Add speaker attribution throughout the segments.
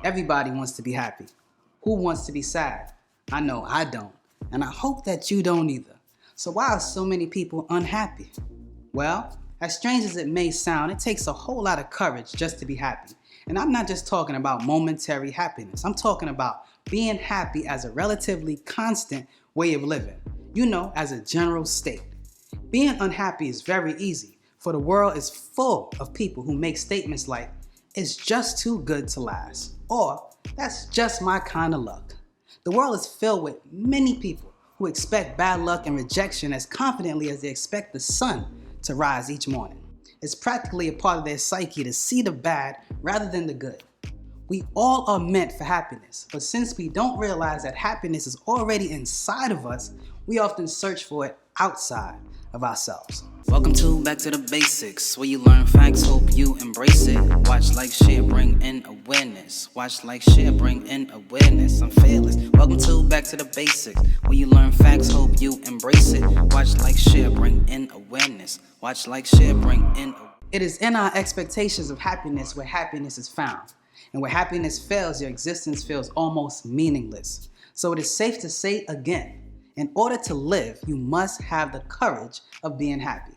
Speaker 1: Everybody wants to be happy. Who wants to be sad? I know I don't, and I hope that you don't either. So why are so many people unhappy? Well, as strange as it may sound, it takes a whole lot of courage just to be happy. And I'm not just talking about momentary happiness. I'm talking about being happy as a relatively constant way of living. You know, as a general state. Being unhappy is very easy, for the world is full of people who make statements like, "It's just too good to last," or "That's just my kind of luck." The world is filled with many people who expect bad luck and rejection as confidently as they expect the sun to rise each morning. It's practically a part of their psyche to see the bad rather than the good. We all are meant for happiness, but since we don't realize that happiness is already inside of us, we often search for it outside of ourselves. Welcome to Back to the Basics, where you learn facts, hope you embrace it. Watch, like, share, bring in awareness. Watch, like, share, bring in awareness. I'm fearless. Welcome to Back to the Basics, where you learn facts, hope you embrace it. Watch, like, share, bring in awareness. Watch, like, share, bring in awareness. It is in our expectations of happiness where happiness is found. And where happiness fails, your existence feels almost meaningless. So it is safe to say again, in order to live, you must have the courage of being happy.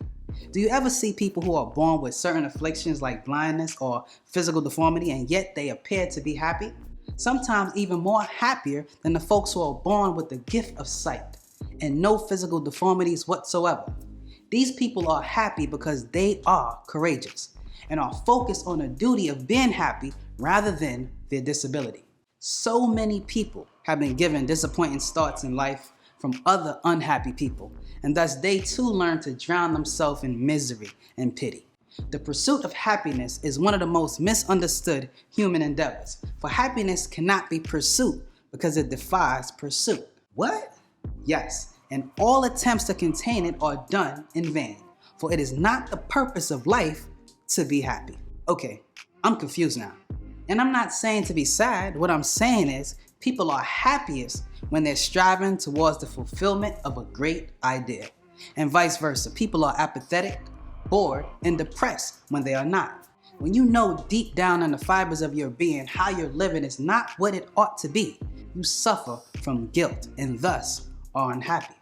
Speaker 1: Do you ever see people who are born with certain afflictions like blindness or physical deformity, and yet they appear to be happy? Sometimes even more happier than the folks who are born with the gift of sight and no physical deformities whatsoever. These people are happy because they are courageous and are focused on the duty of being happy rather than their disability. So many people have been given disappointing starts in life from other unhappy people, and thus they too learn to drown themselves in misery and pity. The pursuit of happiness is one of the most misunderstood human endeavors, for happiness cannot be pursued because it defies pursuit. What? Yes, and all attempts to contain it are done in vain, for it is not the purpose of life to be happy. Okay, I'm confused now. And I'm not saying to be sad. What I'm saying is people are happiest when they're striving towards the fulfillment of a great idea. And vice versa. People are apathetic, bored, and depressed when they are not. When you know deep down in the fibers of your being how you're living is not what it ought to be, you suffer from guilt and thus are unhappy.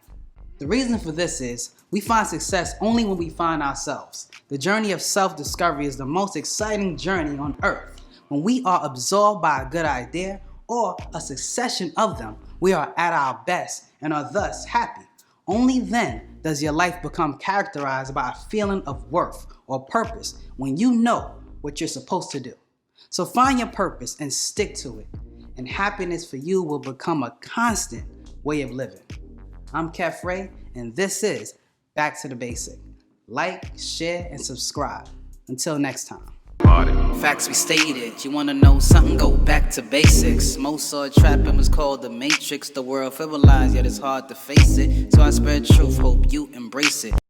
Speaker 1: The reason for this is we find success only when we find ourselves. The journey of self-discovery is the most exciting journey on earth. When we are absorbed by a good idea or a succession of them, we are at our best and are thus happy. Only then does your life become characterized by a feeling of worth or purpose when you know what you're supposed to do. So find your purpose and stick to it, and happiness for you will become a constant way of living. I'm Kef Ray, and this is Back to the Basic. Like, share, and subscribe. Until next time. Facts we stated, you wanna know something, go back to basics. Most saw a trap and was called the Matrix. The world frivolized, yet it's hard to face it. So I spread truth, hope you embrace it.